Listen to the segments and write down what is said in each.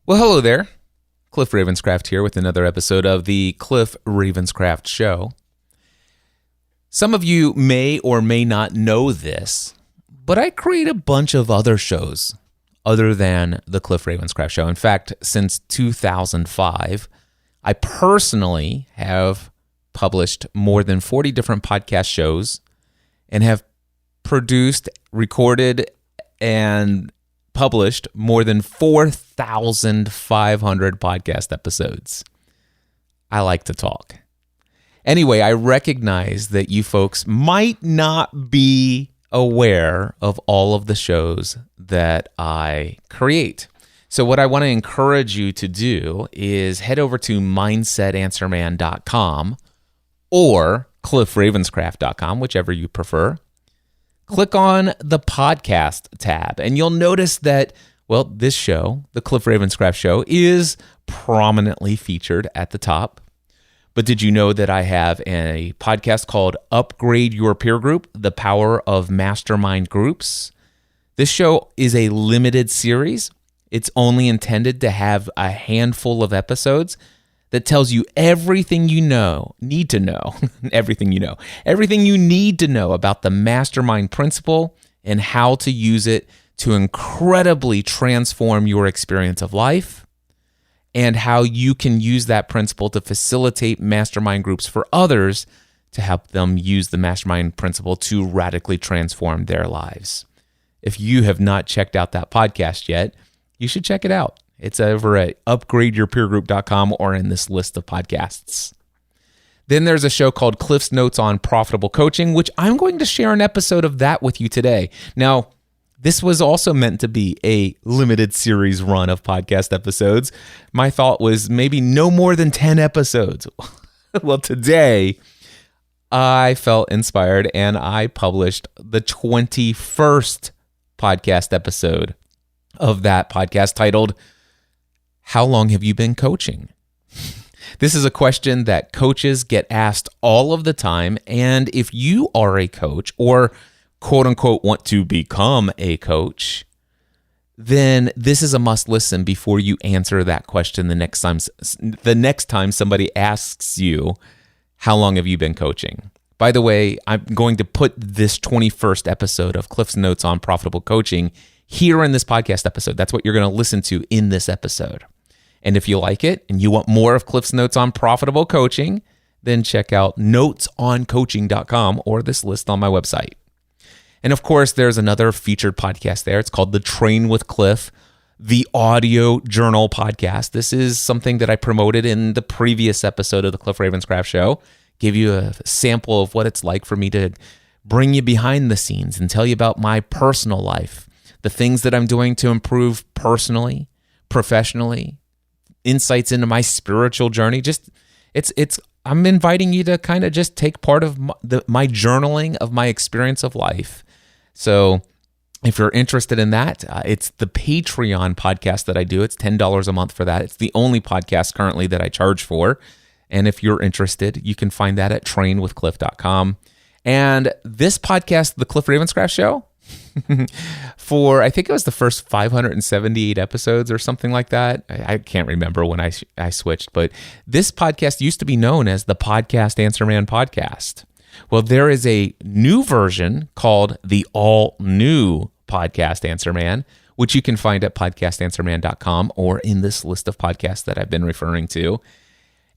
Well, hello there. Cliff Ravenscraft here with another episode of the Cliff Ravenscraft Show. Some of you may or may not know this, but I create a bunch of other shows other than the Cliff Ravenscraft Show. In fact, since 2005, I personally have published more than 40 different podcast shows and have produced, recorded, and published more than 4,500 podcast episodes. I like to talk. Anyway, I recognize that you folks might not be aware of all of the shows that I create. So what I want to encourage you to do is head over to mindsetanswerman.com or cliffravenscraft.com, whichever you prefer. Click on the podcast tab, and you'll notice that, well, this show, the Cliff Ravenscraft Show, is prominently featured at the top. But did you know that I have a podcast called Upgrade Your Peer Group, The Power of Mastermind Groups? This show is a limited series. It's only intended to have a handful of episodes that tells you everything you need to know about the mastermind principle and how to use it to incredibly transform your experience of life, and how you can use that principle to facilitate mastermind groups for others to help them use the mastermind principle to radically transform their lives. If you have not checked out that podcast yet, you should check it out. It's over at upgradeyourpeergroup.com or in this list of podcasts. Then there's a show called Cliff's Notes on Profitable Coaching, which I'm going to share an episode of that with you today. Now, this was also meant to be a limited series run of podcast episodes. My thought was maybe no more than 10 episodes. Well, today I felt inspired and I published the 21st podcast episode of that podcast titled, How Long Have You Been Coaching? This is a question that coaches get asked all of the time, and if you are a coach or quote unquote want to become a coach, then this is a must listen before you answer that question the next time somebody asks you, how long have you been coaching? By the way, I'm going to put this 21st episode of Cliff's Notes on Profitable Coaching here in this podcast episode. That's what you're going to listen to in this episode. And if you like it and you want more of Cliff's Notes on Profitable Coaching, then check out notesoncoaching.com or this list on my website. And of course, there's another featured podcast there. It's called The Train with Cliff, the audio journal podcast. This is something that I promoted in the previous episode of the Cliff Ravenscraft Show. Give you a sample of what it's like for me to bring you behind the scenes and tell you about my personal life, the things that I'm doing to improve personally, professionally, insights into my spiritual journey. I'm inviting you to kind of just take part of my journaling of my experience of life. So if you're interested in that, it's the Patreon podcast that I do. It's $10 a month for that. It's the only podcast currently that I charge for. And if you're interested, you can find that at trainwithcliff.com. And this podcast, The Cliff Ravenscraft Show, for I think it was the first 578 episodes or something like that. I can't remember when I switched, but this podcast used to be known as the Podcast Answer Man Podcast. Well, there is a new version called the All New Podcast Answer Man, which you can find at podcastanswerman.com or in this list of podcasts that I've been referring to.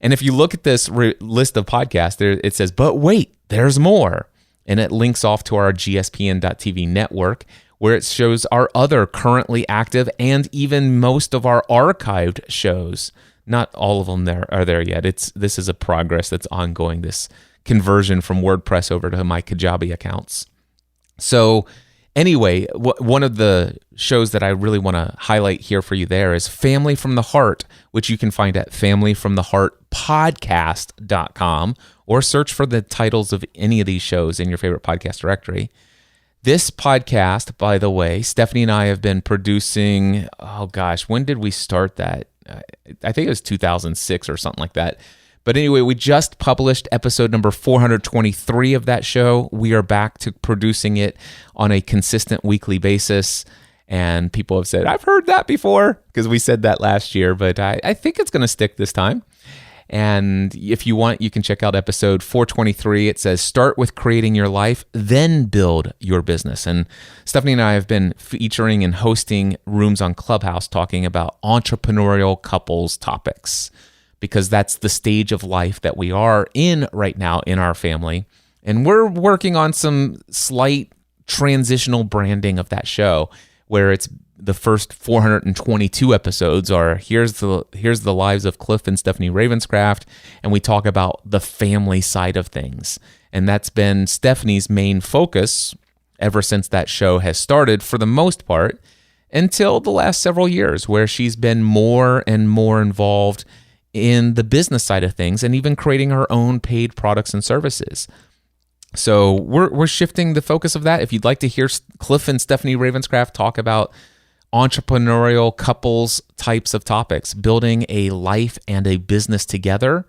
And if you look at this list of podcasts, it says, but wait, there's more. And it links off to our GSPN.TV network, where it shows our other currently active and even most of our archived shows. Not all of them are there yet. This is a progress that's ongoing, this conversion from WordPress over to my Kajabi accounts. So anyway, one of the shows that I really want to highlight here for you there is Family from the Heart, which you can find at familyfromtheheartpodcast.com, or search for the titles of any of these shows in your favorite podcast directory. This podcast, by the way, Stephanie and I have been producing, when did we start that? I think it was 2006 or something like that. But anyway, we just published episode number 423 of that show. We are back to producing it on a consistent weekly basis. And people have said, I've heard that before, because we said that last year, but I think it's going to stick this time. And if you want, you can check out episode 423. It says, start with creating your life, then build your business. And Stephanie and I have been featuring and hosting rooms on Clubhouse talking about entrepreneurial couples topics, because that's the stage of life that we are in right now in our family. And we're working on some slight transitional branding of that show, where it's the first 422 episodes are here's the lives of Cliff and Stephanie Ravenscraft, and we talk about the family side of things. And that's been Stephanie's main focus ever since that show has started, for the most part, until the last several years, where she's been more and more involved in the business side of things and even creating her own paid products and services. So we're shifting the focus of that. If you'd like to hear Cliff and Stephanie Ravenscraft talk about entrepreneurial couples types of topics, building a life and a business together,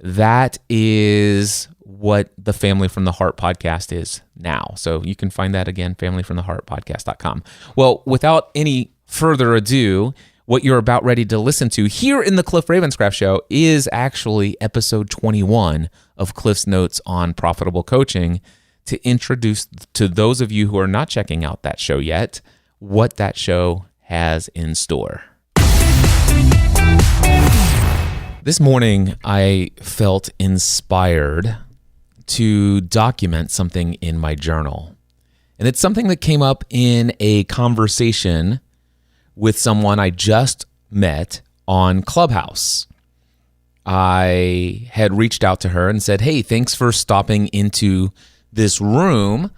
that is what the Family from the Heart podcast is now. So you can find that again, familyfromtheheartpodcast.com. Well, without any further ado, what you're about ready to listen to here in the Cliff Ravenscraft Show is actually episode 21 of Cliff's Notes on Profitable Coaching, to introduce to those of you who are not checking out that show yet what that show has in store. This morning, I felt inspired to document something in my journal. And it's something that came up in a conversation with someone I just met on Clubhouse. I had reached out to her and said, hey, thanks for stopping into this room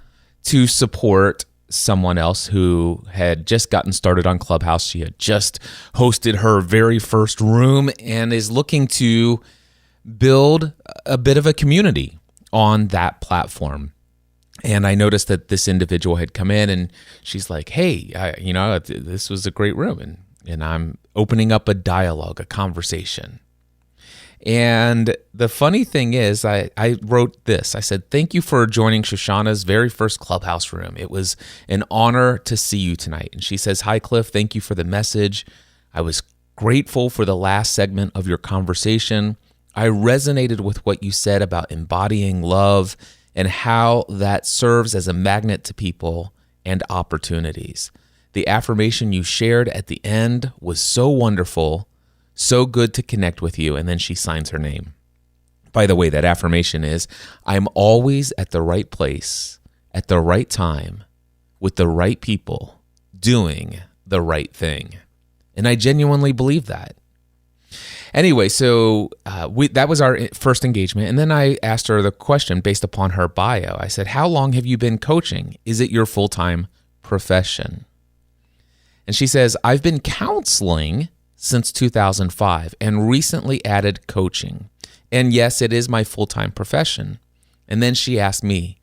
to support someone else who had just gotten started on Clubhouse. She had just hosted her very first room and is looking to build a bit of a community on that platform. And I noticed that this individual had come in and she's like, hey, this was a great room. And I'm opening up a dialogue, a conversation. And the funny thing is, I wrote this. I said, thank you for joining Shoshana's very first Clubhouse room. It was an honor to see you tonight. And she says, hi, Cliff. Thank you for the message. I was grateful for the last segment of your conversation. I resonated with what you said about embodying love and how that serves as a magnet to people and opportunities. The affirmation you shared at the end was so wonderful. So good to connect with you. And then she signs her name. By the way, that affirmation is, I'm always at the right place, at the right time, with the right people, doing the right thing. And I genuinely believe that. Anyway, so that was our first engagement. And then I asked her the question based upon her bio. I said, how long have you been coaching? Is it your full-time profession? And she says, I've been counseling since 2005 and recently added coaching. And yes, it is my full-time profession. And then she asked me,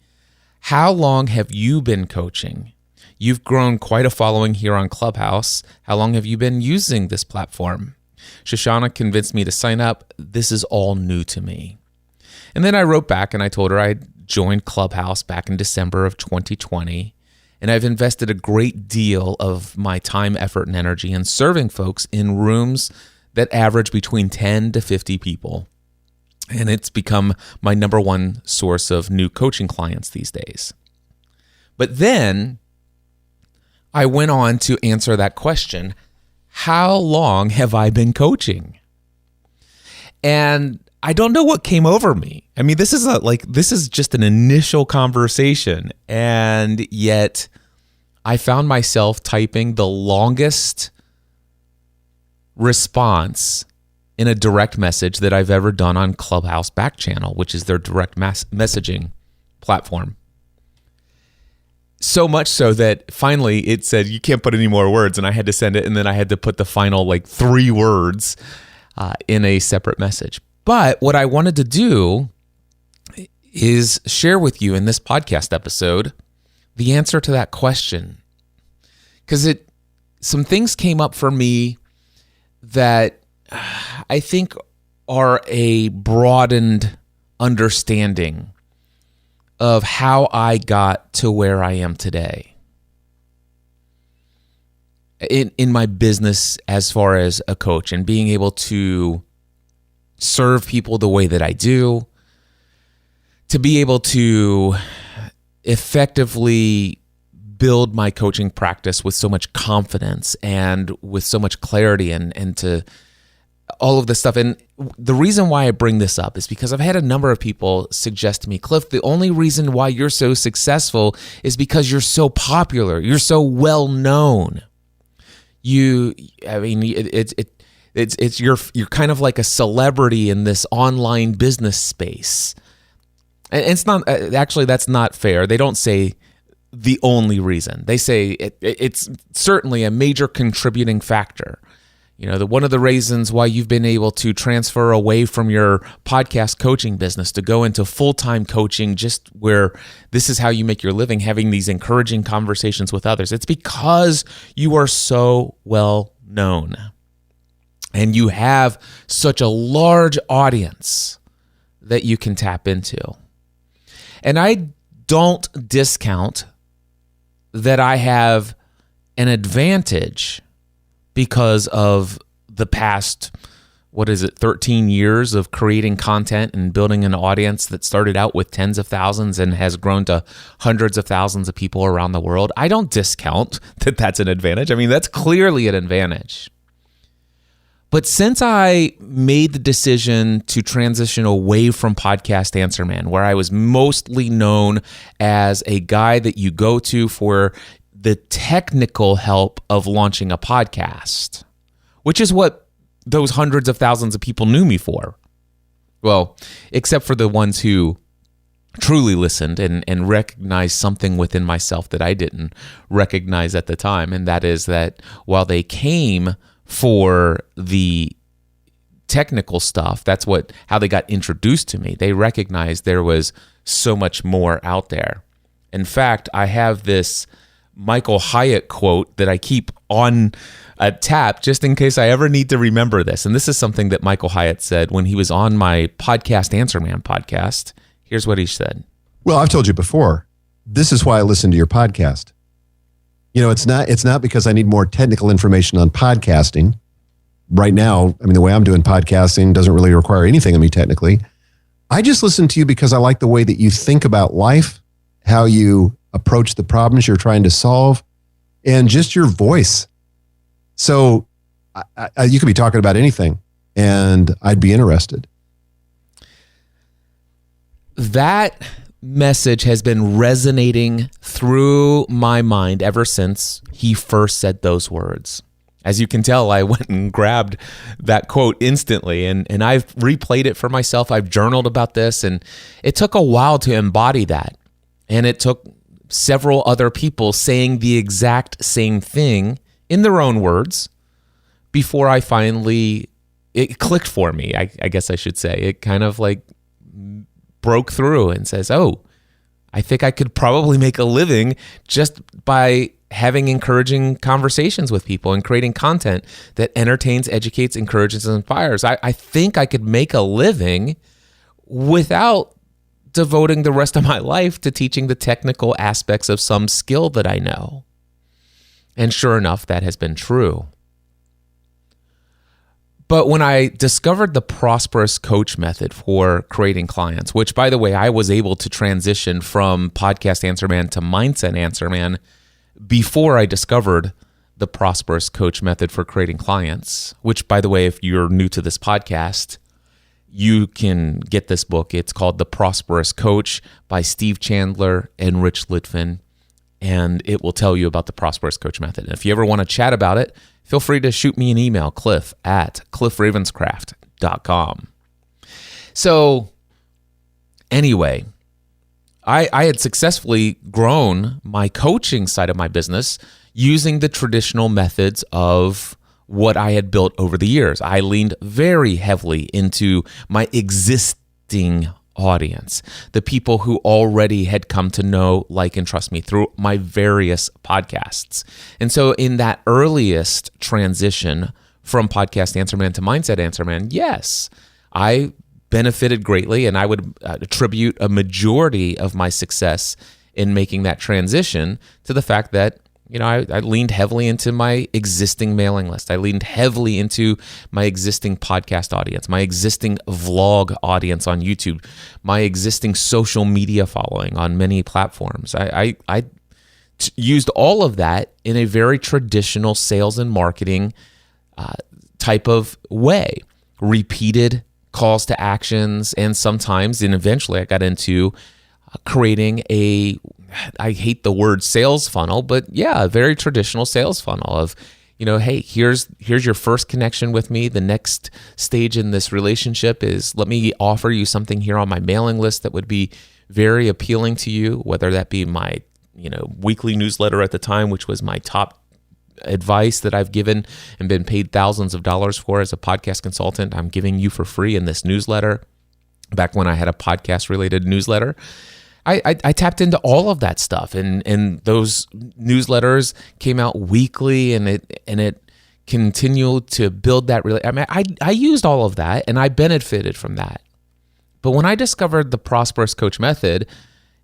how long have you been coaching? You've grown quite a following here on Clubhouse. How long have you been using this platform? Shoshana convinced me to sign up. This is all new to me. And then I wrote back and I told her I joined Clubhouse back in December of 2020. And I've invested a great deal of my time, effort, and energy in serving folks in rooms that average between 10 to 50 people. And it's become my number one source of new coaching clients these days. But then I went on to answer that question, how long have I been coaching? And I don't know what came over me. I mean, this is just an initial conversation, and yet I found myself typing the longest response in a direct message that I've ever done on Clubhouse back channel, which is their direct messaging platform. So much so that finally it said, you can't put any more words, and I had to send it, and then I had to put the final 3 words in a separate message. But what I wanted to do is share with you in this podcast episode the answer to that question. Because some things came up for me that I think are a broadened understanding of how I got to where I am today. in my business as far as a coach and being able to serve people the way that I do, to be able to effectively build my coaching practice with so much confidence and with so much clarity and to all of this stuff. And the reason why I bring this up is because I've had a number of people suggest to me, Cliff, the only reason why you're so successful is because you're so popular. You're so well known. You're kind of like a celebrity in this online business space. And it's not, actually, that's not fair. They don't say the only reason. They say it's certainly a major contributing factor. One of the reasons why you've been able to transfer away from your podcast coaching business to go into full-time coaching, just where this is how you make your living, having these encouraging conversations with others. It's because you are so well known and you have such a large audience that you can tap into. And I don't discount that I have an advantage because of the past, 13 years of creating content and building an audience that started out with tens of thousands and has grown to hundreds of thousands of people around the world. I don't discount that that's an advantage. I mean, that's clearly an advantage. But since I made the decision to transition away from Podcast Answer Man, where I was mostly known as a guy that you go to for the technical help of launching a podcast, which is what those hundreds of thousands of people knew me for. Well, except for the ones who truly listened and recognized something within myself that I didn't recognize at the time. And that is that while they came for the technical stuff, that's how they got introduced to me. They recognized there was so much more out there. In fact, I have this Michael Hyatt quote that I keep on a tap just in case I ever need to remember this. And this is something that Michael Hyatt said when he was on my Podcast Answer Man podcast. Here's what he said. Well, I've told you before, this is why I listen to your podcast. It's not because I need more technical information on podcasting. Right now, the way I'm doing podcasting doesn't really require anything of me technically. I just listen to you because I like the way that you think about life, how you approach the problems you're trying to solve, and just your voice. So you could be talking about anything, and I'd be interested. That message has been resonating through my mind ever since he first said those words. As you can tell, I went and grabbed that quote instantly, and I've replayed it for myself. I've journaled about this, and it took a while to embody that. And it took several other people saying the exact same thing in their own words before it clicked for me, I guess I should say. It kind of like broke through and says, oh, I think I could probably make a living just by having encouraging conversations with people and creating content that entertains, educates, encourages, and inspires. I think I could make a living without devoting the rest of my life to teaching the technical aspects of some skill that I know. And sure enough, that has been true. But when I discovered the prosperous coach method for creating clients, which, by the way, I was able to transition from Podcast Answer Man to Mindset Answer Man before I discovered the prosperous coach method for creating clients, which, by the way, if you're new to this podcast, you can get this book. It's called The Prosperous Coach by Steve Chandler and Rich Litvin, and it will tell you about the Prosperous Coach method. And if you ever want to chat about it, feel free to shoot me an email, cliff@cliffravenscraft.com. So anyway, I had successfully grown my coaching side of my business using the traditional methods of what I had built over the years. I leaned very heavily into my existing audience, the people who already had come to know, like, and trust me through my various podcasts. And so in that earliest transition from Podcast Answer Man to Mindset Answer Man, yes, I benefited greatly, and I would attribute a majority of my success in making that transition to the fact that I leaned heavily into my existing mailing list. I leaned heavily into my existing podcast audience, my existing vlog audience on YouTube, my existing social media following on many platforms. I used all of that in a very traditional sales and marketing type of way. Repeated calls to actions, and sometimes, and eventually I got into creating I hate the word sales funnel, but yeah, a very traditional sales funnel of, hey, here's your first connection with me. The next stage in this relationship is, let me offer you something here on my mailing list that would be very appealing to you, whether that be my, weekly newsletter at the time, which was my top advice that I've given and been paid thousands of dollars for as a podcast consultant. I'm giving you for free in this newsletter. Back when I had a podcast related newsletter, I tapped into all of that stuff, and those newsletters came out weekly, and it continued to build that. I used all of that, and I benefited from that. But when I discovered the Prosperous Coach method,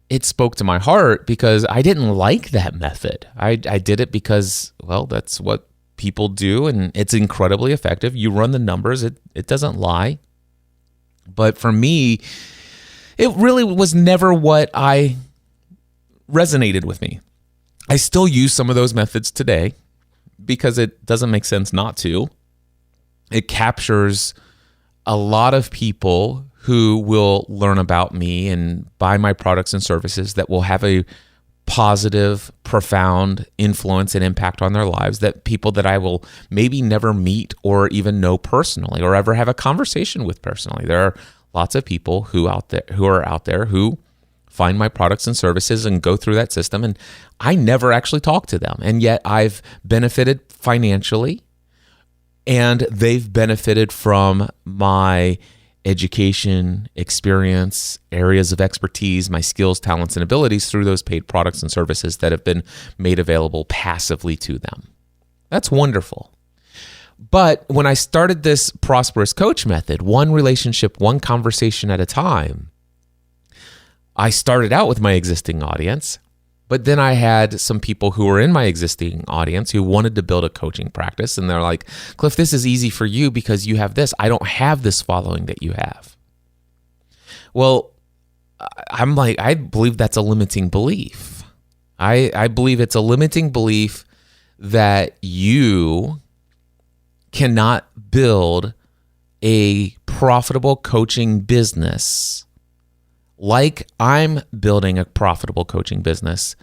it spoke to my heart because I didn't like that method. I did it because, well, that's what people do, and it's incredibly effective. You run the numbers, it doesn't lie. But for me, it really was never what resonated with me. I still use some of those methods today because it doesn't make sense not to. It captures a lot of people who will learn about me and buy my products and services that will have a positive, profound influence and impact on their lives, that people that I will maybe never meet or even know personally or ever have a conversation with personally. There are lots of people who are out there who find my products and services and go through that system, and I never actually talk to them. And yet I've benefited financially, and they've benefited from my education, experience, areas of expertise, my skills, talents, and abilities through those paid products and services that have been made available passively to them. That's wonderful. But when I started this Prosperous Coach method, one relationship, one conversation at a time, I started out with my existing audience, but then I had some people who were in my existing audience who wanted to build a coaching practice. And they're like, Cliff, this is easy for you because you have this. I don't have this following that you have. Well, I'm like, I believe that's a limiting belief. I believe it's a limiting belief that you cannot build a profitable coaching business like I'm building a profitable coaching business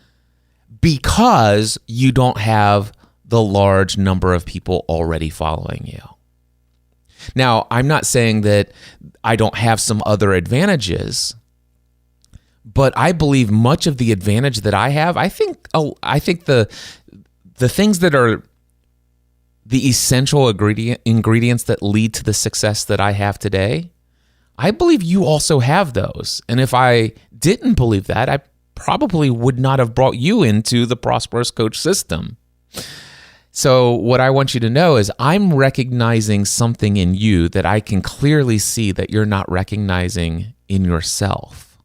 because you don't have the large number of people already following you. Now, I'm not saying that I don't have some other advantages, but I believe much of the advantage that I have, I think the things that are the essential ingredients that lead to the success that I have today, I believe you also have those. And if I didn't believe that, I probably would not have brought you into the Prosperous Coach system. So what I want you to know is I'm recognizing something in you that I can clearly see that you're not recognizing in yourself.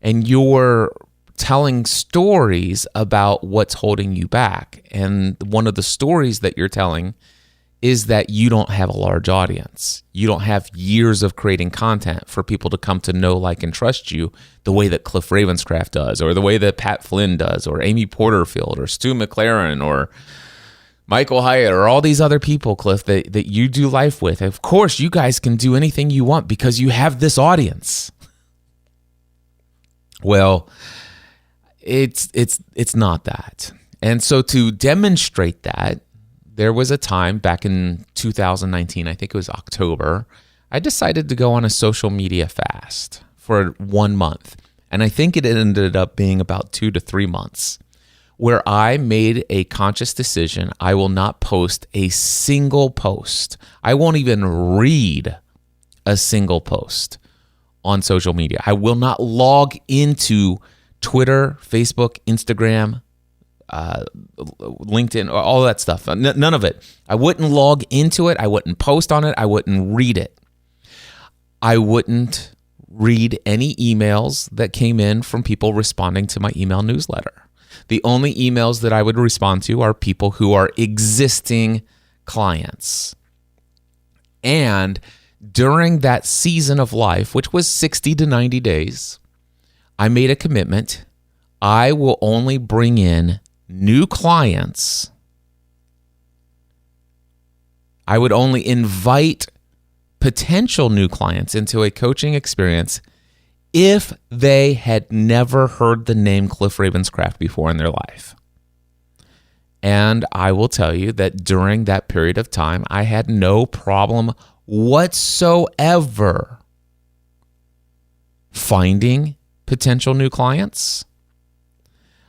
And you're telling stories about what's holding you back. And one of the stories that you're telling is that you don't have a large audience. You don't have years of creating content for people to come to know, like, and trust you the way that Cliff Ravenscraft does, or the way that Pat Flynn does, or Amy Porterfield, or Stu McLaren, or Michael Hyatt, or all these other people, Cliff, that you do life with. Of course, you guys can do anything you want because you have this audience. Well, it's not that. And so to demonstrate that, there was a time back in 2019, I think it was October, I decided to go on a social media fast for 1 month. And I think it ended up being about 2 to 3 months, where I made a conscious decision. I will not post a single post. I won't even read a single post on social media. I will not log into Twitter, Facebook, Instagram, LinkedIn, all that stuff. None of it. I wouldn't log into it. I wouldn't post on it. I wouldn't read it. I wouldn't read any emails that came in from people responding to my email newsletter. The only emails that I would respond to are people who are existing clients. And during that season of life, which was 60 to 90 days, I made a commitment. I will only bring in new clients. I would only invite potential new clients into a coaching experience if they had never heard the name Cliff Ravenscraft before in their life. And I will tell you that during that period of time, I had no problem whatsoever finding potential new clients.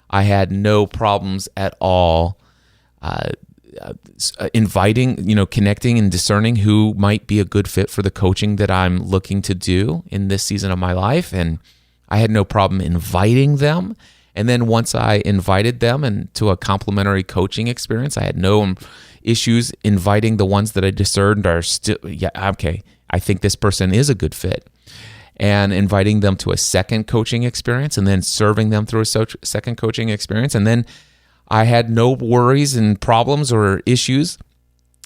I had no problems at all inviting, connecting and discerning who might be a good fit for the coaching that I'm looking to do in this season of my life. And I had no problem inviting them. And then once I invited them into a complimentary coaching experience, I had no issues inviting the ones that I discerned are still, I think this person is a good fit. And inviting them to a second coaching experience and then serving them through a second coaching experience. And then I had no worries and problems or issues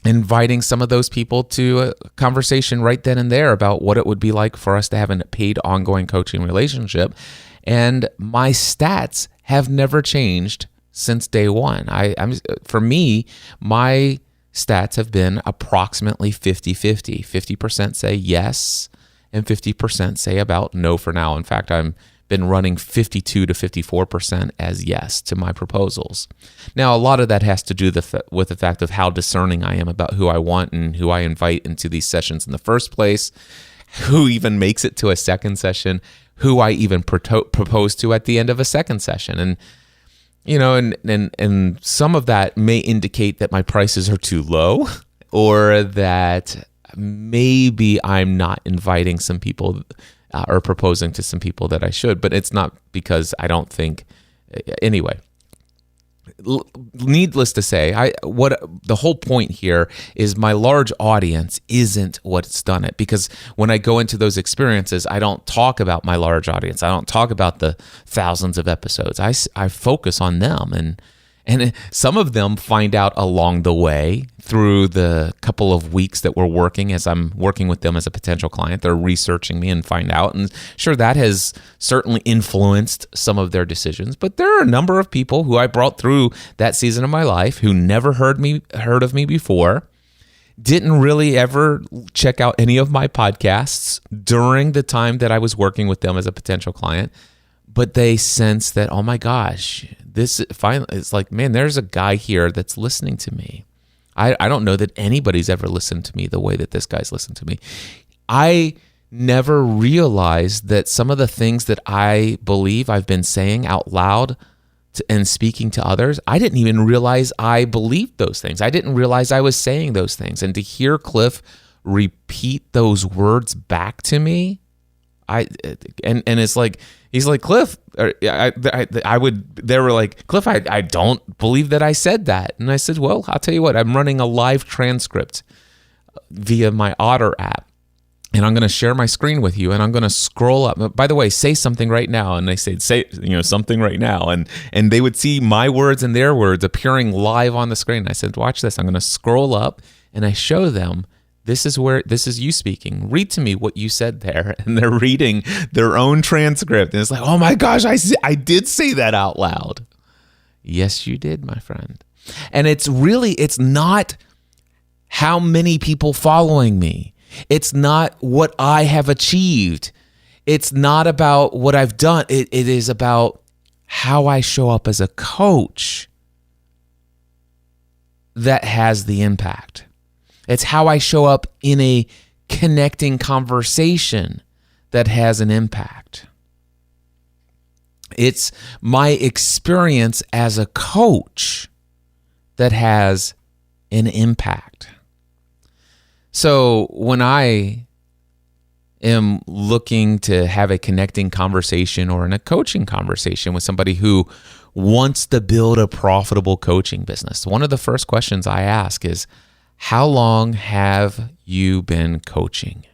inviting some of those people to a conversation right then and there about what it would be like for us to have a paid ongoing coaching relationship. And my stats have never changed since day one. For me, my stats have been approximately 50-50. 50% say yes, and 50% say about no for now. In fact, I've been running 52 to 54% as yes to my proposals. Now, a lot of that has to do with the fact of how discerning I am about who I want and who I invite into these sessions in the first place, who even makes it to a second session, who I even propose to at the end of a second session. And and some of that may indicate that my prices are too low, or that maybe I'm not inviting some people or proposing to some people that I should, but it's not because I don't think. Anyway, needless to say, what the whole point here is my large audience isn't what's done it, because when I go into those experiences, I don't talk about my large audience. I don't talk about the thousands of episodes. I focus on them, and some of them find out along the way through the couple of weeks that we're working, as I'm working with them as a potential client. They're researching me and find out. And sure, that has certainly influenced some of their decisions. But there are a number of people who I brought through that season of my life who never heard of me before, didn't really ever check out any of my podcasts during the time that I was working with them as a potential client. But they sense that, oh my gosh, this finally, it's like, man, there's a guy here that's listening to me. I don't know that anybody's ever listened to me the way that this guy's listened to me. I never realized that some of the things that I believe I've been saying out loud and speaking to others, I didn't even realize I believed those things. I didn't realize I was saying those things. And to hear Cliff repeat those words back to me, and it's like, he's like, Cliff, they were like, Cliff, I don't believe that I said that. And I said, well, I'll tell you what, I'm running a live transcript via my Otter app, and I'm going to share my screen with you, and I'm going to scroll up. By the way, say something right now. And they say something right now. And they would see my words and their words appearing live on the screen. I said, watch this. I'm going to scroll up, and I show them, this is you speaking. Read to me what you said there. And they're reading their own transcript. And it's like, oh my gosh, I did say that out loud. Yes, you did, my friend. And it's not how many people following me. It's not what I have achieved. It's not about what I've done. It is about how I show up as a coach that has the impact. It's how I show up in a connecting conversation that has an impact. It's my experience as a coach that has an impact. So when I am looking to have a connecting conversation or in a coaching conversation with somebody who wants to build a profitable coaching business, one of the first questions I ask is, how long have you been coaching?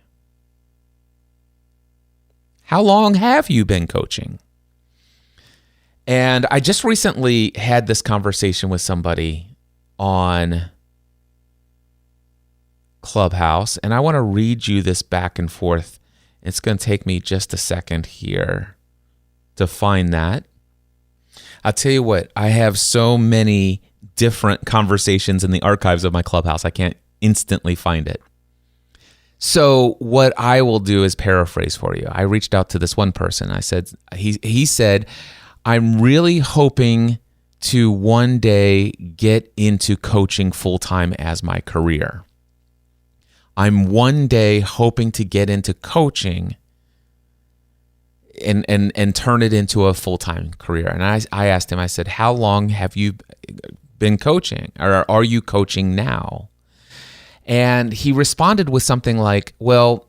How long have you been coaching? And I just recently had this conversation with somebody on Clubhouse, and I want to read you this back and forth. It's going to take me just a second here to find that. I'll tell you what, I have so many different conversations in the archives of my Clubhouse, I can't instantly find it. So what I will do is paraphrase for you. I reached out to this one person. I said, he said, I'm really hoping to one day get into coaching full-time as my career. I'm one day hoping to get into coaching and turn it into a full-time career. And I asked him, I said, how long have you been coaching, or are you coaching now? And he responded with something like, well,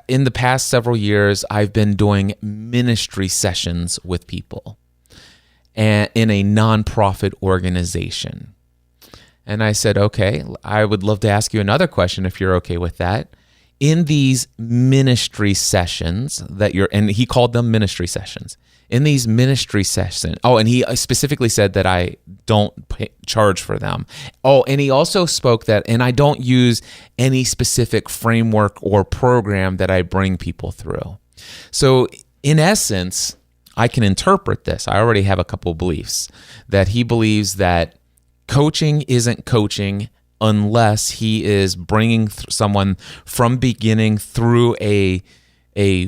in the past several years, I've been doing ministry sessions with people and in a nonprofit organization. And I said, okay, I would love to ask you another question if you're okay with that. In these ministry sessions and he called them ministry sessions. In these ministry sessions, and he specifically said that I don't charge for them. And he also spoke that, and I don't use any specific framework or program that I bring people through. So in essence, I can interpret this. I already have a couple of beliefs that he believes that coaching isn't coaching unless he is bringing someone from beginning through a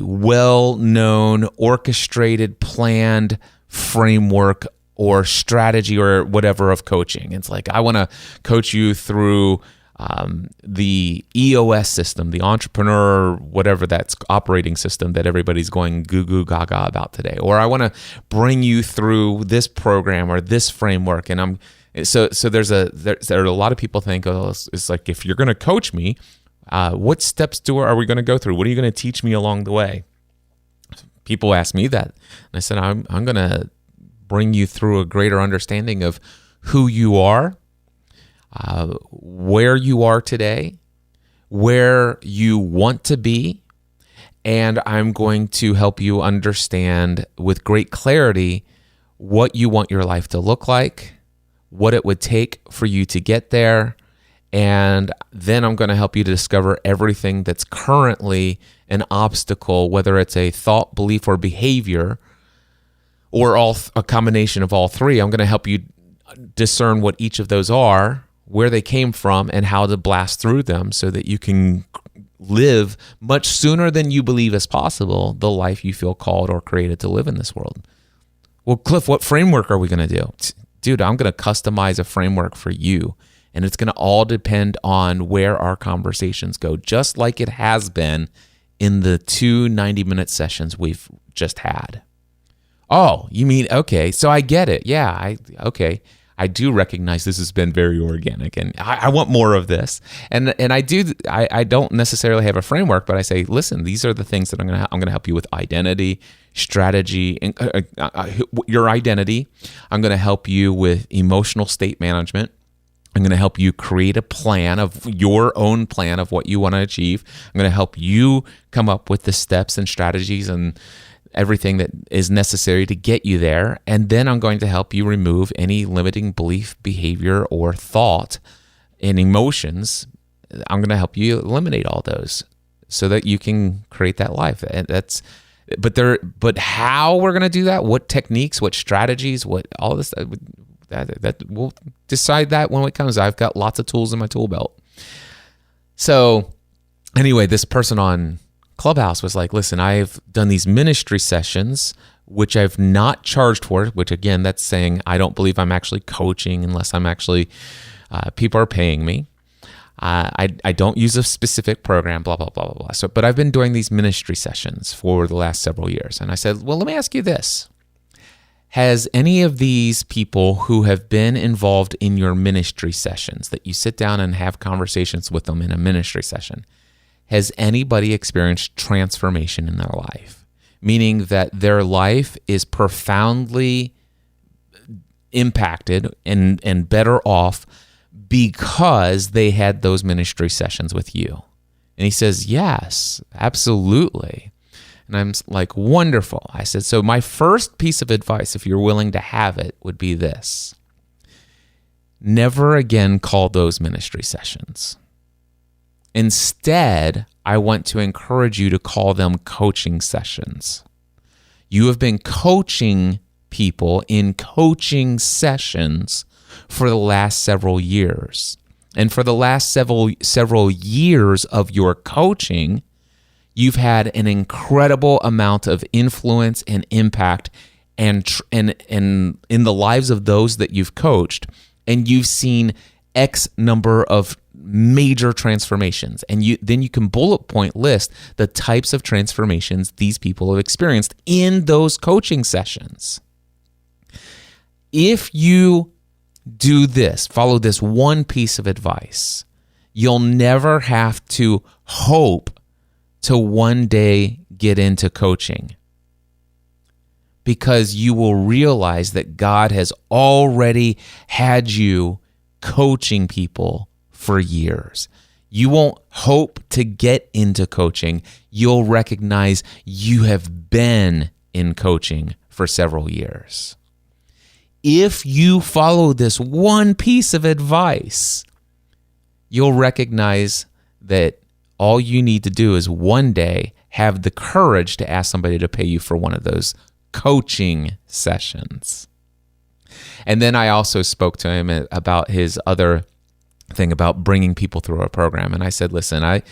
well-known, orchestrated, planned framework or strategy or whatever of coaching. It's like, I want to coach you through the EOS system, the entrepreneur, whatever that's operating system that everybody's going goo goo gaga about today. Or I want to bring you through this program or this framework. And so there are a lot of people think, it's like, if you're going to coach me, what steps are we going to go through? What are you going to teach me along the way? People ask me that. And I said, I'm going to bring you through a greater understanding of who you are, where you are today, where you want to be, and I'm going to help you understand with great clarity what you want your life to look like, what it would take for you to get there, and then I'm going to help you to discover everything that's currently an obstacle, whether it's a thought, belief, or behavior, or a combination of all three. I'm going to help you discern what each of those are, where they came from, and how to blast through them so that you can live much sooner than you believe is possible the life you feel called or created to live in this world. Well, Cliff, what framework are we going to do? Dude, I'm going to customize a framework for you. And it's going to all depend on where our conversations go, just like it has been in the 2 90-minute sessions we've just had. Oh, you mean, okay, so I get it. Yeah, okay. I do recognize this has been very organic, and I want more of this. And I don't necessarily have a framework, but I say, listen, these are the things that I'm going to help you with: identity, strategy, your identity. I'm going to help you with emotional state management. I'm going to help you create a plan of your own plan of what you want to achieve. I'm going to help you come up with the steps and strategies and everything that is necessary to get you there. And then I'm going to help you remove any limiting belief, behavior, or thought and emotions. I'm going to help you eliminate all those so that you can create that life. And but how we're going to do that, what techniques, what strategies, what all this, that we'll decide that when it comes. I've got lots of tools in my tool belt. So anyway, this person on Clubhouse was like, listen, I've done these ministry sessions, which I've not charged for, which again, that's saying I don't believe I'm actually coaching unless I'm actually, people are paying me. I don't use a specific program, blah, blah, blah, blah, blah. So, but I've been doing these ministry sessions for the last several years. And I said, well, let me ask you this. Has any of these people who have been involved in your ministry sessions, that you sit down and have conversations with them in a ministry session, has anybody experienced transformation in their life? Meaning that their life is profoundly impacted and better off because they had those ministry sessions with you? And he says, yes, absolutely. And I'm like, wonderful. I said, so my first piece of advice, if you're willing to have it, would be this. Never again call those ministry sessions. Instead, I want to encourage you to call them coaching sessions. You have been coaching people in coaching sessions for the last several years. And for the last several years of your coaching, you've had an incredible amount of influence and impact and in the lives of those that you've coached, and you've seen X number of major transformations. And then you can bullet point list the types of transformations these people have experienced in those coaching sessions. If you do this, follow this one piece of advice, you'll never have to hope to one day get into coaching, because you will realize that God has already had you coaching people for years. You won't hope to get into coaching. You'll recognize you have been in coaching for several years. If you follow this one piece of advice, you'll recognize that all you need to do is one day have the courage to ask somebody to pay you for one of those coaching sessions. And then I also spoke to him about his other thing about bringing people through a program. And I said, listen, I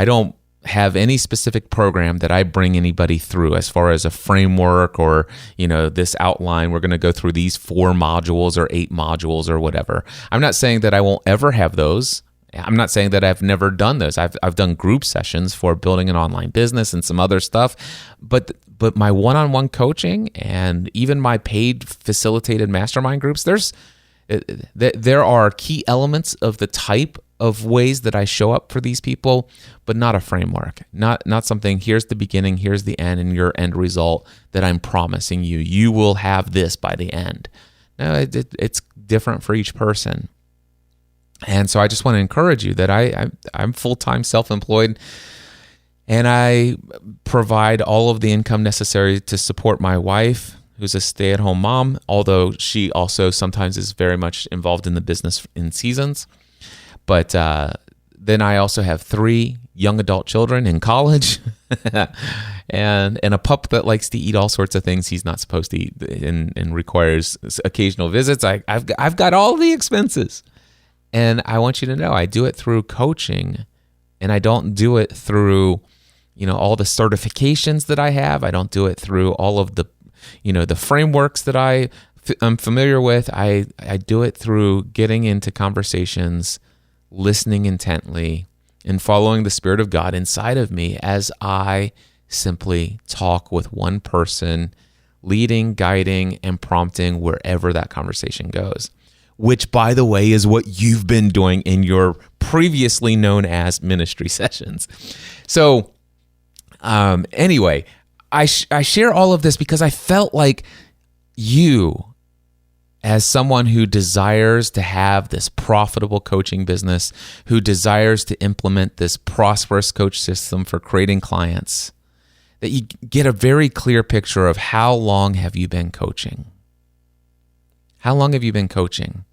don't have any specific program that I bring anybody through as far as a framework or, this outline. We're going to go through these 4 modules or 8 modules or whatever. I'm not saying that I won't ever have those. I'm not saying that I've never done those. I've done group sessions for building an online business and some other stuff, but my one-on-one coaching and even my paid facilitated mastermind groups, there are key elements of the type of ways that I show up for these people, but not a framework, not something, here's the beginning, here's the end, and your end result that I'm promising you. You will have this by the end. No, it's different for each person. And so I just want to encourage you that I'm full-time self-employed, and I provide all of the income necessary to support my wife, who's a stay-at-home mom, although she also sometimes is very much involved in the business in seasons. But then I also have 3 young adult children in college and a pup that likes to eat all sorts of things he's not supposed to eat and requires occasional visits. I've got all the expenses. And I want you to know I do it through coaching, and I don't do it through, all the certifications that I have. I don't do it through all of the, the frameworks that I'm familiar with. I do it through getting into conversations, listening intently, and following the Spirit of God inside of me as I simply talk with one person, leading, guiding, and prompting wherever that conversation goes. Which, by the way, is what you've been doing in your previously known as ministry sessions. So anyway, I share all of this because I felt like you, as someone who desires to have this profitable coaching business, who desires to implement this prosperous coach system for creating clients, that you get a very clear picture of how long have you been coaching? How long have you been coaching?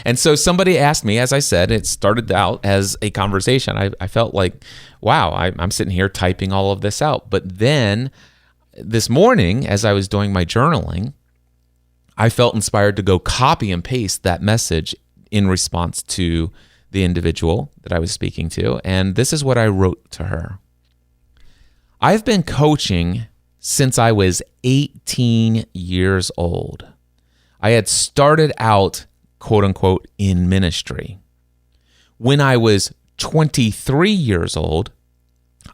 And so somebody asked me, as I said, it started out as a conversation. I felt like, wow, I'm sitting here typing all of this out. But then this morning, as I was doing my journaling, I felt inspired to go copy and paste that message in response to the individual that I was speaking to. And this is what I wrote to her. I've been coaching since I was 18 years old. I had started out, quote unquote, in ministry. When I was 23 years old,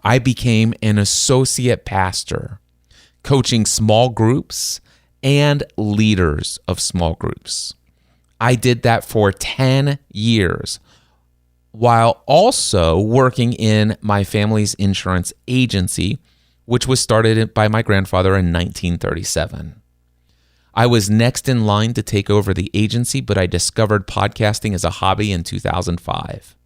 I became an associate pastor, coaching small groups and leaders of small groups. I did that for 10 years while also working in my family's insurance agency, which was started by my grandfather in 1937. I was next in line to take over the agency, but I discovered podcasting as a hobby in 2005.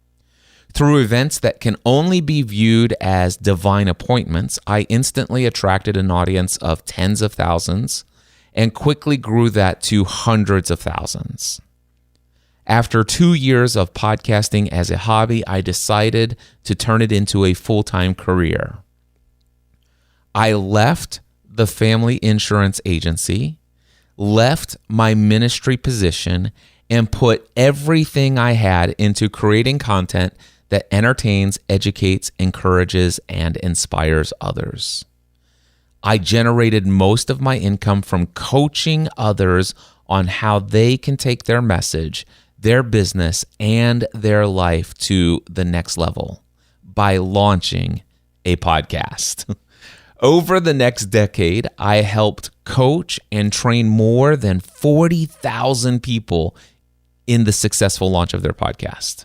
Through events that can only be viewed as divine appointments, I instantly attracted an audience of tens of thousands and quickly grew that to hundreds of thousands. After 2 years of podcasting as a hobby, I decided to turn it into a full-time career. I left the family insurance agency, left my ministry position, and put everything I had into creating content that entertains, educates, encourages, and inspires others. I generated most of my income from coaching others on how they can take their message, their business, and their life to the next level by launching a podcast. Over the next decade, I helped coach and train more than 40,000 people in the successful launch of their podcast.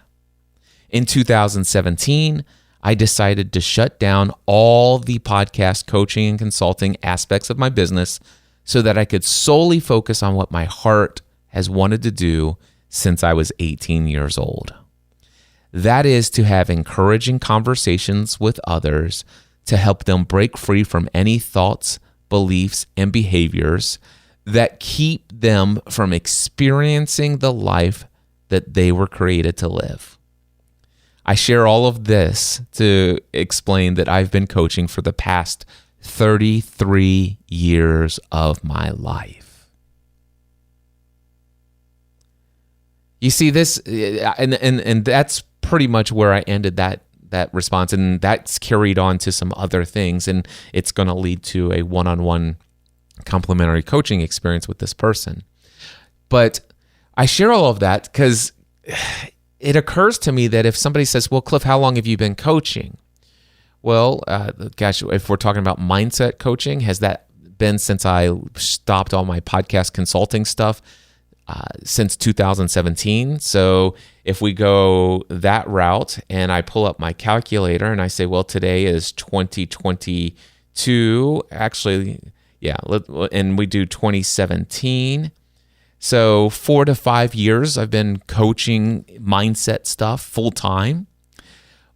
In 2017, I decided to shut down all the podcast coaching and consulting aspects of my business so that I could solely focus on what my heart has wanted to do since I was 18 years old. That is to have encouraging conversations with others to help them break free from any thoughts, beliefs, and behaviors that keep them from experiencing the life that they were created to live. I share all of this to explain that I've been coaching for the past 33 years of my life. You see this, and that's pretty much where I ended that response, and that's carried on to some other things, and it's going to lead to a one-on-one complimentary coaching experience with this person. But I share all of that because it occurs to me that if somebody says, well, Cliff, how long have you been coaching? Well, gosh, if we're talking about mindset coaching, has that been since I stopped all my podcast consulting stuff? Since 2017. So if we go that route and I pull up my calculator and I say, well, today is 2022, actually, yeah, and we do 2017. So 4 to 5 years I've been coaching mindset stuff full time.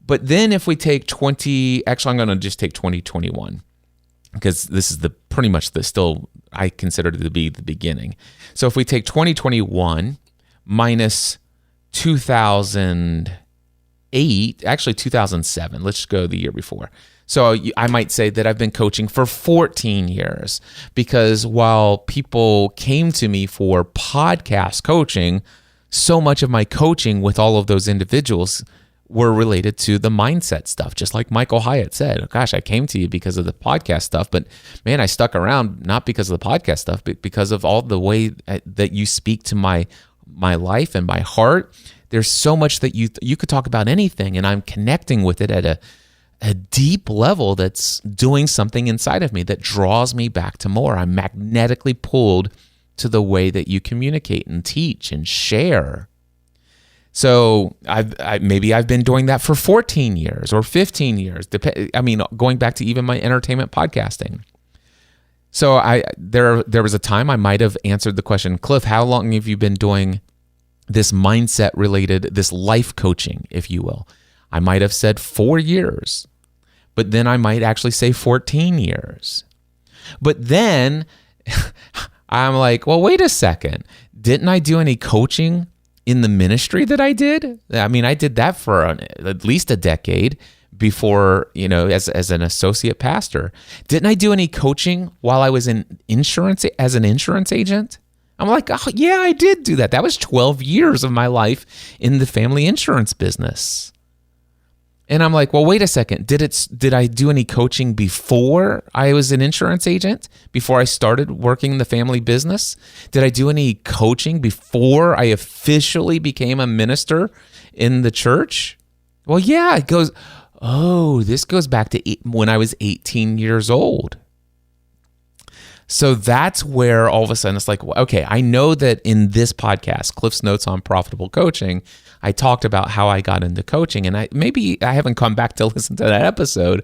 But then if we take I'm going to just take 2021 because this is pretty much still I consider it to be the beginning. So if we take 2021 minus 2008, actually 2007, let's just go the year before. So I might say that I've been coaching for 14 years because while people came to me for podcast coaching, so much of my coaching with all of those individuals were related to the mindset stuff. Just like Michael Hyatt said, gosh, I came to you because of the podcast stuff, but man, I stuck around not because of the podcast stuff, but because of all the way that you speak to my life and my heart. There's so much that you could talk about anything, and I'm connecting with it at a deep level that's doing something inside of me that draws me back to more. I'm magnetically pulled to the way that you communicate and teach and share. So maybe I've been doing that for 14 years or 15 years. Going back to even my entertainment podcasting. So there was a time I might have answered the question, Cliff, how long have you been doing this mindset related, this life coaching, if you will? I might have said 4 years, but then I might actually say 14 years. But then I'm like, well, wait a second. Didn't I do any coaching in the ministry that I did? I mean, I did that for at least a decade before, as an associate pastor. Didn't I do any coaching while I was in insurance as an insurance agent? I'm like, oh, yeah, I did do that. That was 12 years of my life in the family insurance business. And I'm like, well, wait a second. Did I do any coaching before I was an insurance agent? Before I started working in the family business? Did I do any coaching before I officially became a minister in the church? Well, yeah, this goes back to when I was 18 years old. So that's where all of a sudden it's like, okay, I know that in this podcast, Cliff's Notes on Profitable Coaching, I talked about how I got into coaching, and maybe I haven't come back to listen to that episode,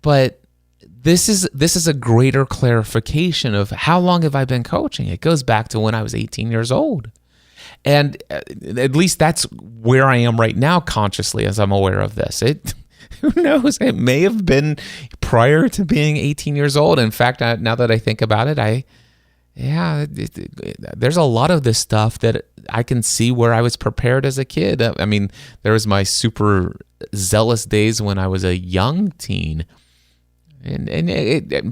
but this is a greater clarification of how long have I been coaching. It goes back to when I was 18 years old. And at least that's where I am right now consciously as I'm aware of this. Who knows? It may have been prior to being 18 years old. In fact, now that I think about it, there's a lot of this stuff that I can see where I was prepared as a kid. I mean, there was my super zealous days when I was a young teen.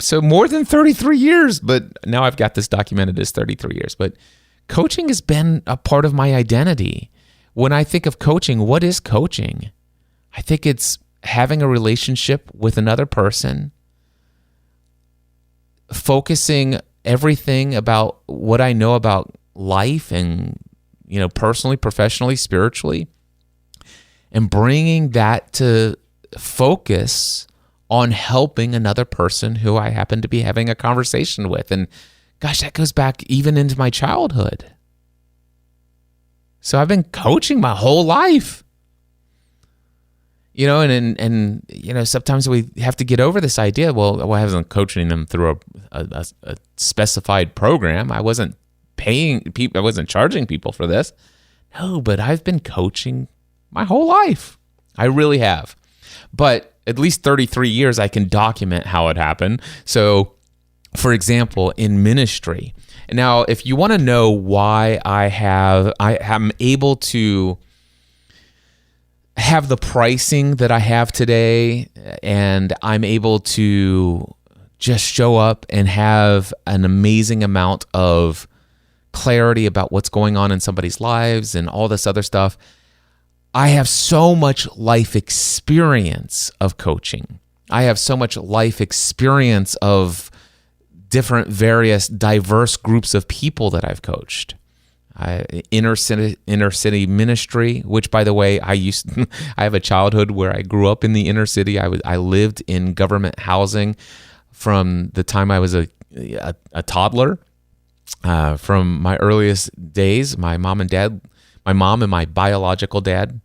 So more than 33 years, but now I've got this documented as 33 years. But coaching has been a part of my identity. When I think of coaching, what is coaching? I think it's having a relationship with another person, focusing everything about what I know about life and, personally, professionally, spiritually, and bringing that to focus on helping another person who I happen to be having a conversation with. And gosh, that goes back even into my childhood. So I've been coaching my whole life. And sometimes we have to get over this idea. Well, I wasn't coaching them through a specified program. I wasn't paying people. I wasn't charging people for this. No, but I've been coaching my whole life. I really have. But at least 33 years, I can document how it happened. So, for example, in ministry. Now, if you want to know why I'm able to have the pricing that I have today, and I'm able to just show up and have an amazing amount of clarity about what's going on in somebody's lives and all this other stuff, I have so much life experience of coaching. I have so much life experience of different, various, diverse groups of people that I've coached. Inner city ministry, which, by the way, I have a childhood where I grew up in the inner city. I lived in government housing from the time I was a toddler. From my earliest days, my mom and my biological dad,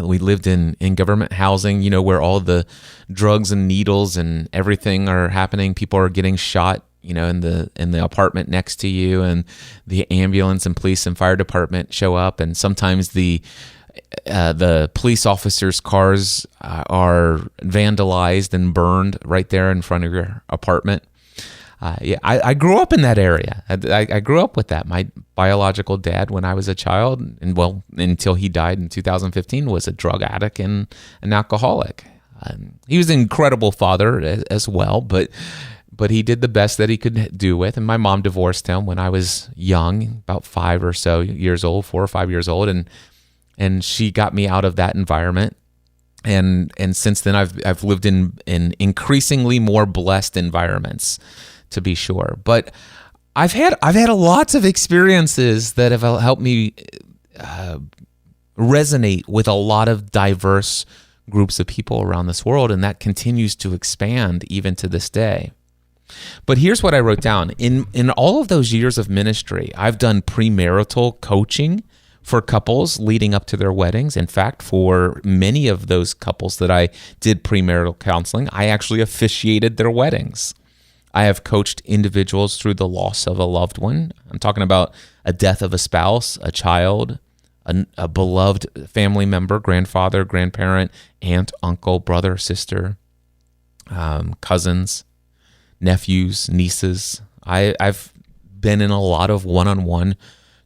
we lived in government housing, where all the drugs and needles and everything are happening. People are getting shot, in the apartment next to you, and the ambulance and police and fire department show up, and sometimes the police officers' cars are vandalized and burned right there in front of your apartment. I grew up in that area. I grew up with that. My biological dad, when I was a child, until he died in 2015, was a drug addict and an alcoholic. He was an incredible father as well, but he did the best that he could do with. And my mom divorced him when I was young, about 4 or 5 years old, and she got me out of that environment. And since then, I've lived in increasingly more blessed environments, to be sure. But I've had lots of experiences that have helped me resonate with a lot of diverse groups of people around this world, and that continues to expand even to this day. But here's what I wrote down. In all of those years of ministry, I've done premarital coaching for couples leading up to their weddings. In fact, for many of those couples that I did premarital counseling, I actually officiated their weddings. I have coached individuals through the loss of a loved one. I'm talking about a death of a spouse, a child, a beloved family member, grandfather, grandparent, aunt, uncle, brother, sister, cousins, nephews, nieces. I've been in a lot of one-on-one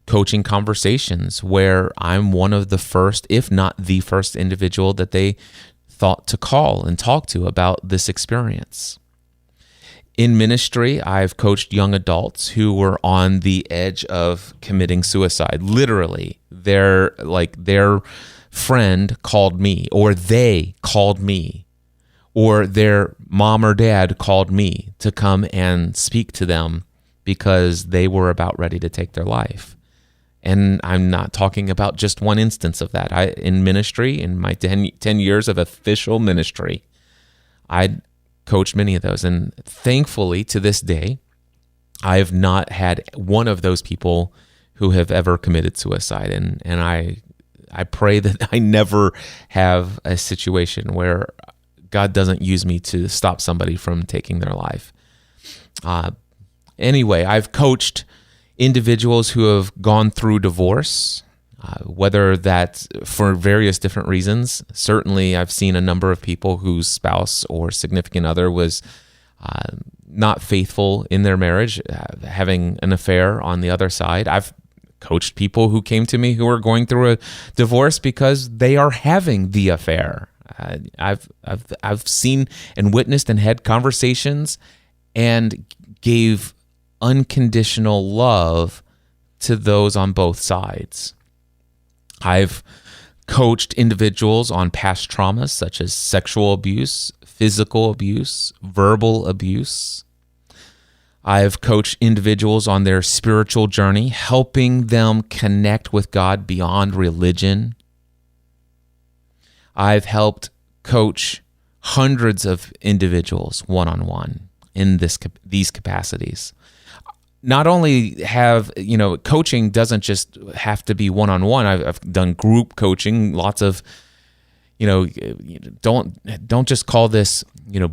coaching conversations where I'm one of the first, if not the first individual that they thought to call and talk to about this experience. In ministry, I've coached young adults who were on the edge of committing suicide. Literally, their friend called me, or they called me, or their mom or dad called me to come and speak to them because they were about ready to take their life. And I'm not talking about just one instance of that. In ministry, in my 10 years of official ministry, I coached many of those. And thankfully, to this day, I have not had one of those people who have ever committed suicide. And I pray that I never have a situation where God doesn't use me to stop somebody from taking their life. Anyway, I've coached individuals who have gone through divorce, whether that's for various different reasons. Certainly, I've seen a number of people whose spouse or significant other was not faithful in their marriage, having an affair on the other side. I've coached people who came to me who are going through a divorce because they are having the affair. I've seen and witnessed and had conversations and gave unconditional love to those on both sides. I've coached individuals on past traumas such as sexual abuse, physical abuse, verbal abuse. I've coached individuals on their spiritual journey, helping them connect with God beyond religion. I've helped coach hundreds of individuals one-on-one in these capacities. Not only coaching doesn't just have to be one-on-one. I've done group coaching, lots of, don't just call this,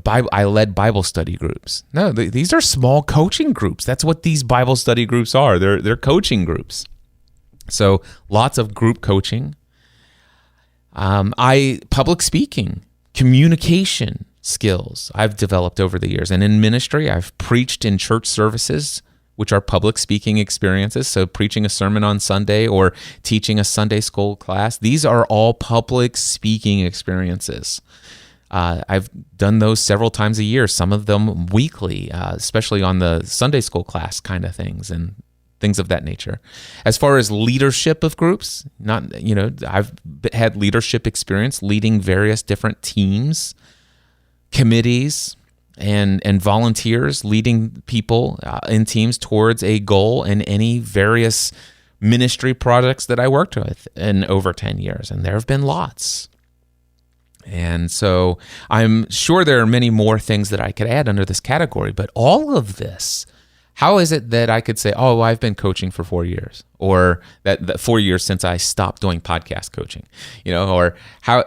I led Bible study groups. No, these are small coaching groups. That's what these Bible study groups are. They're coaching groups. So lots of group coaching. Public speaking, communication skills I've developed over the years. And in ministry, I've preached in church services, which are public speaking experiences. So preaching a sermon on Sunday or teaching a Sunday school class, these are all public speaking experiences. I've done those several times a year, some of them weekly, especially on the Sunday school class kind of things and things of that nature. As far as leadership of groups, I've had leadership experience leading various different teams, committees, and volunteers, leading people in teams towards a goal in any various ministry projects that I worked with in over 10 years. And there have been lots. And so I'm sure there are many more things that I could add under this category, but all of this, how is it that I could say, oh, I've been coaching for 4 years, or that 4 years since I stopped doing podcast coaching, or how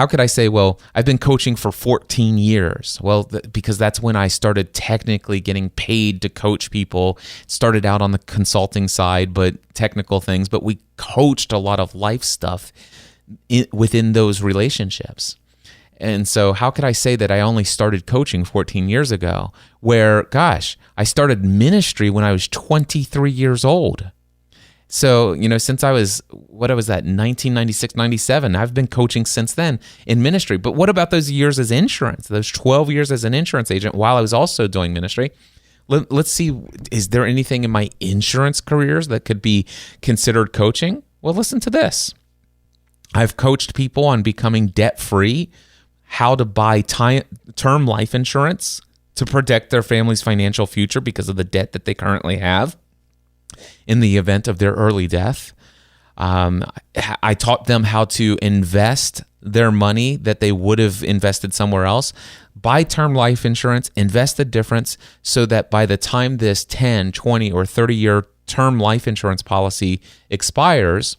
could I say, well, I've been coaching for 14 years? Well, because that's when I started technically getting paid to coach people. Started out on the consulting side, but technical things, but we coached a lot of life stuff within those relationships. And so how could I say that I only started coaching 14 years ago, where, gosh, I started ministry when I was 23 years old. So, since I was, 1996, 97, I've been coaching since then in ministry. But what about those years as insurance, those 12 years as an insurance agent while I was also doing ministry? Let's see, is there anything in my insurance careers that could be considered coaching? Well, listen to this. I've coached people on becoming debt-free, how to buy term life insurance to protect their family's financial future because of the debt that they currently have in the event of their early death. I taught them how to invest their money that they would have invested somewhere else, buy term life insurance, invest the difference so that by the time this 10, 20, or 30-year term life insurance policy expires,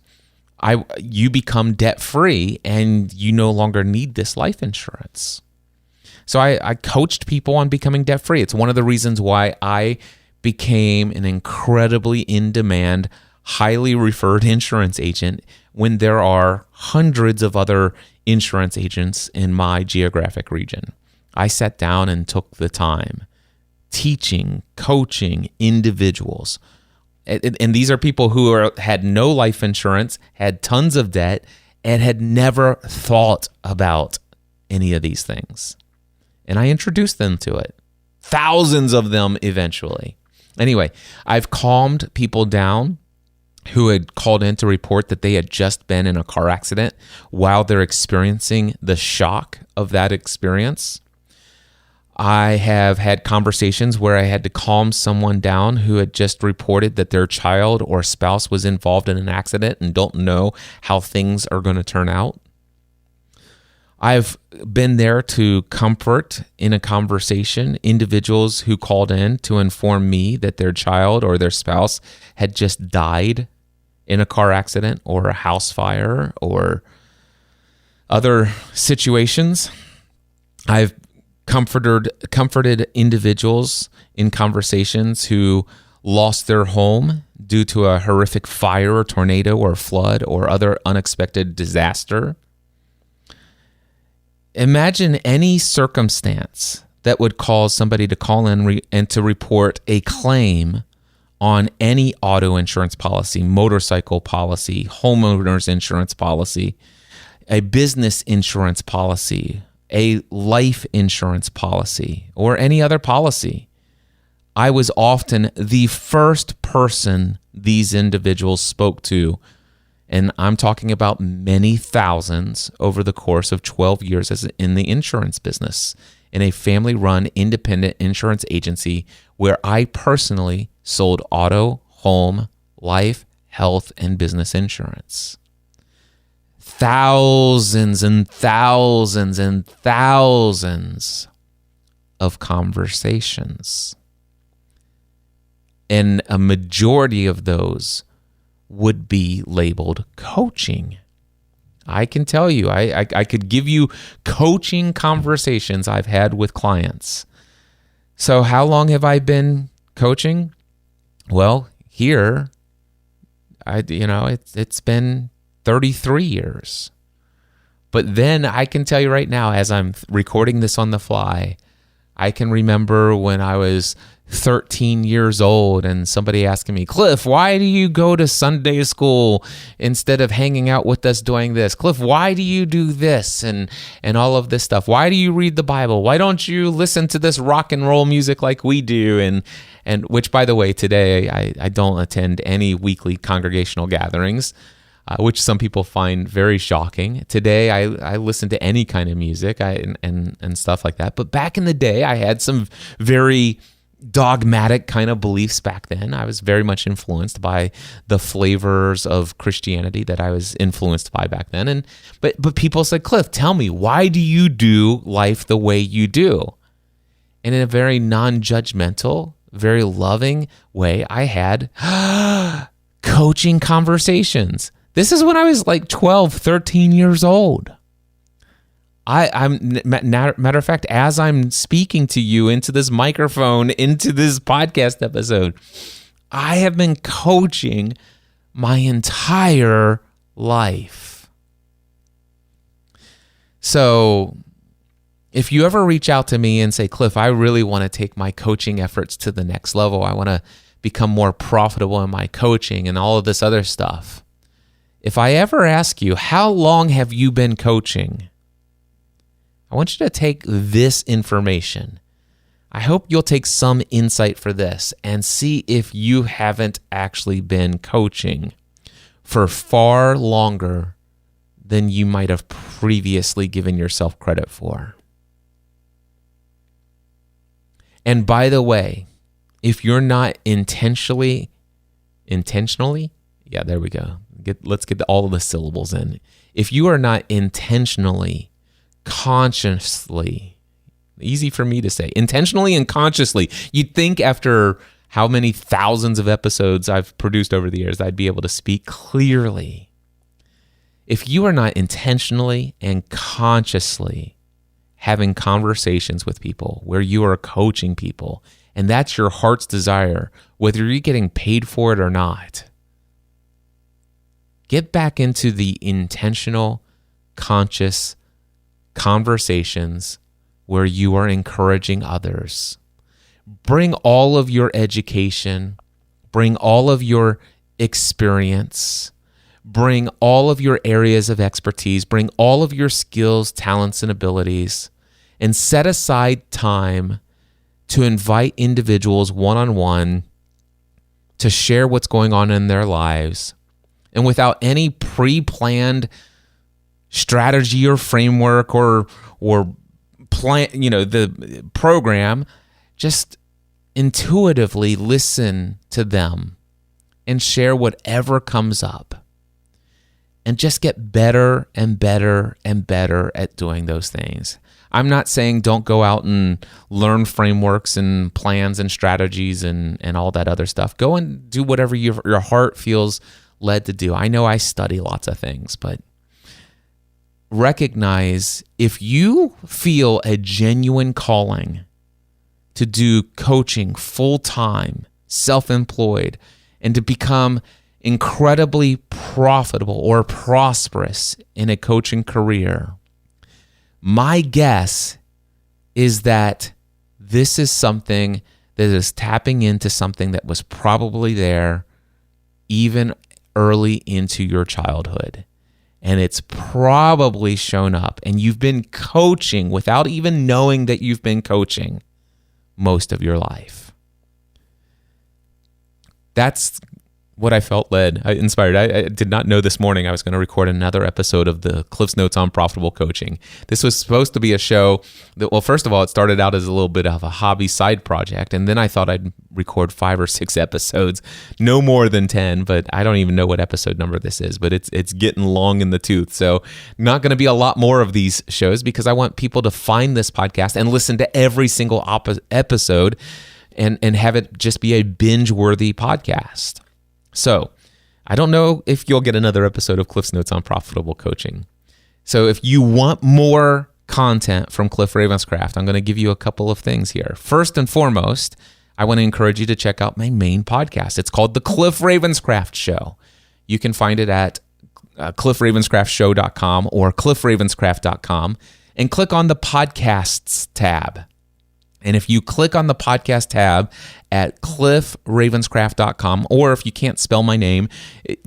you become debt-free and you no longer need this life insurance. So I coached people on becoming debt-free. It's one of the reasons why I became an incredibly in-demand, highly referred insurance agent when there are hundreds of other insurance agents in my geographic region. I sat down and took the time teaching, coaching individuals. And these are people who had no life insurance, had tons of debt, and had never thought about any of these things. And I introduced them to it. Thousands of them eventually. Anyway, I've calmed people down who had called in to report that they had just been in a car accident while they're experiencing the shock of that experience. I have had conversations where I had to calm someone down who had just reported that their child or spouse was involved in an accident and don't know how things are going to turn out. I've been there to comfort in a conversation individuals who called in to inform me that their child or their spouse had just died in a car accident or a house fire or other situations. I've comforted individuals in conversations who lost their home due to a horrific fire or tornado or flood or other unexpected disaster. Imagine any circumstance that would cause somebody to call in and to report a claim on any auto insurance policy, motorcycle policy, homeowners insurance policy, a business insurance policy, a life insurance policy, or any other policy. I was often the first person these individuals spoke to, and I'm talking about many thousands over the course of 12 years as in the insurance business, in a family-run independent insurance agency where I personally sold auto, home, life, health, and business insurance. Thousands and thousands and thousands of conversations. And a majority of those would be labeled coaching. I can tell you, I could give you coaching conversations I've had with clients. So how long have I been coaching? Well, here, it's been 33 years. But then I can tell you right now, as I'm recording this on the fly, I can remember when I was 13 years old and somebody asking me, Cliff, why do you go to Sunday school instead of hanging out with us doing this? Cliff, why do you do this and all of this stuff? Why do you read the Bible? Why don't you listen to this rock and roll music like we do? And which, by the way, today I don't attend any weekly congregational gatherings, which some people find very shocking. Today, I listen to any kind of music and stuff like that. But back in the day, I had some very dogmatic kind of beliefs back then. I was very much influenced by the flavors of Christianity that I was influenced by back then. But people said, Cliff, tell me, why do you do life the way you do? And in a very non-judgmental, very loving way, I had coaching conversations. This is when I was like 12, 13 years old. Matter of fact, as I'm speaking to you into this microphone, into this podcast episode, I have been coaching my entire life. So if you ever reach out to me and say, Cliff, I really want to take my coaching efforts to the next level. I want to become more profitable in my coaching and all of this other stuff. If I ever ask you, how long have you been coaching? I want you to take this information. I hope you'll take some insight for this and see if you haven't actually been coaching for far longer than you might have previously given yourself credit for. And by the way, if you're not intentionally, yeah, there we go. Let's get all of the syllables in. If you are not intentionally, consciously, easy for me to say, intentionally and consciously, you'd think after how many thousands of episodes I've produced over the years, I'd be able to speak clearly. If you are not intentionally and consciously having conversations with people where you are coaching people, and that's your heart's desire, whether you're getting paid for it or not, get back into the intentional, conscious conversations where you are encouraging others. Bring all of your education, bring all of your experience, bring all of your areas of expertise, bring all of your skills, talents, and abilities, and set aside time to invite individuals one-on-one to share what's going on in their lives. And without any pre-planned strategy or framework or plan, the program, just intuitively listen to them and share whatever comes up. And just get better and better and better at doing those things. I'm not saying don't go out and learn frameworks and plans and strategies and all that other stuff. Go and do whatever your heart feels led to do. I know I study lots of things, but recognize if you feel a genuine calling to do coaching full-time, self-employed, and to become incredibly profitable or prosperous in a coaching career, my guess is that this is something that is tapping into something that was probably there even early into your childhood. And it's probably shown up, and you've been coaching without even knowing that you've been coaching most of your life. That's what I felt inspired. I did not know this morning I was going to record another episode of the Cliff's Notes on Profitable Coaching. This was supposed to be a show that, well, first of all, it started out as a little bit of a hobby side project, and then I thought I'd record 5 or 6 episodes, no more than 10, but I don't even know what episode number this is, but it's getting long in the tooth. So not going to be a lot more of these shows because I want people to find this podcast and listen to every single episode and have it just be a binge-worthy podcast. So I don't know if you'll get another episode of Cliff's Notes on Profitable Coaching. So if you want more content from Cliff Ravenscraft, I'm going to give you a couple of things here. First and foremost, I want to encourage you to check out my main podcast. It's called The Cliff Ravenscraft Show. You can find it at cliffravenscraftshow.com or cliffravenscraft.com and click on the podcasts tab. And if you click on the podcast tab at cliffravenscraft.com, or if you can't spell my name,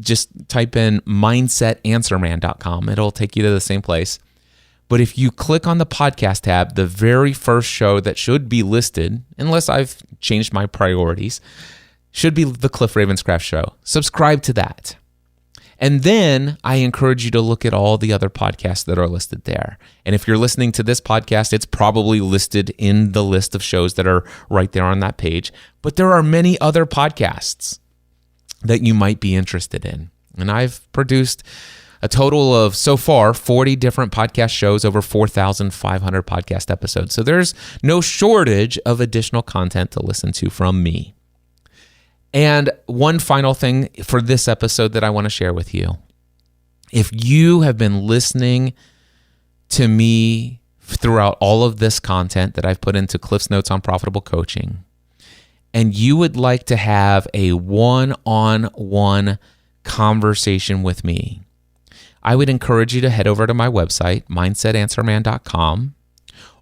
just type in mindsetanswerman.com. It'll take you to the same place. But if you click on the podcast tab, the very first show that should be listed, unless I've changed my priorities, should be the Cliff Ravenscraft Show. Subscribe to that. And then I encourage you to look at all the other podcasts that are listed there. And if you're listening to this podcast, it's probably listed in the list of shows that are right there on that page. But there are many other podcasts that you might be interested in. And I've produced a total of, so far, 40 different podcast shows, over 4,500 podcast episodes. So there's no shortage of additional content to listen to from me. And one final thing for this episode that I want to share with you. If you have been listening to me throughout all of this content that I've put into Cliff's Notes on Profitable Coaching, and you would like to have a one-on-one conversation with me, I would encourage you to head over to my website, mindsetanswerman.com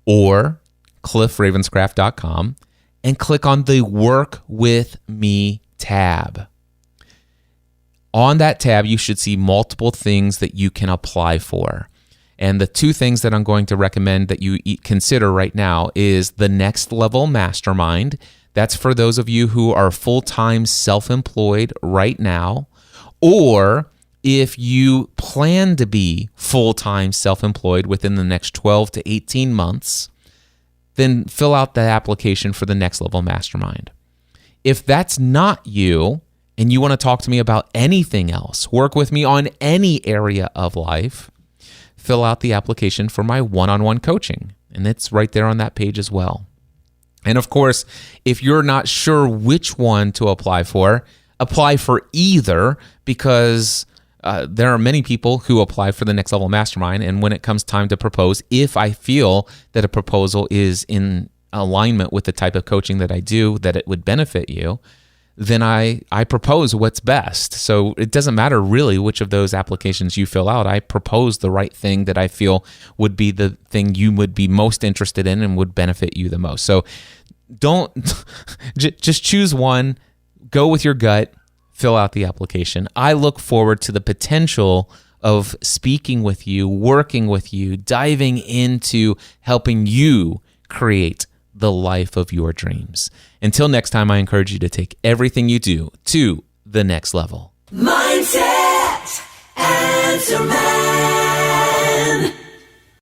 or cliffravenscraft.com, and click on the Work With Me tab. On that tab, you should see multiple things that you can apply for. And the 2 things that I'm going to recommend that you consider right now is the Next Level Mastermind. That's for those of you who are full-time self-employed right now, or if you plan to be full-time self-employed within the next 12 to 18 months, then fill out the application for the Next Level Mastermind. If that's not you, and you want to talk to me about anything else, work with me on any area of life, fill out the application for my one-on-one coaching. And it's right there on that page as well. And of course, if you're not sure which one to apply for either, because there are many people who apply for the Next Level Mastermind, and when it comes time to propose, if I feel that a proposal is in alignment with the type of coaching that I do, that it would benefit you, then I propose what's best. So it doesn't matter really which of those applications you fill out. I propose the right thing that I feel would be the thing you would be most interested in and would benefit you the most. So don't just choose one, go with your gut, fill out the application. I look forward to the potential of speaking with you, working with you, diving into helping you create the life of your dreams. Until next time, I encourage you to take everything you do to the next level. Mindset Answer Man.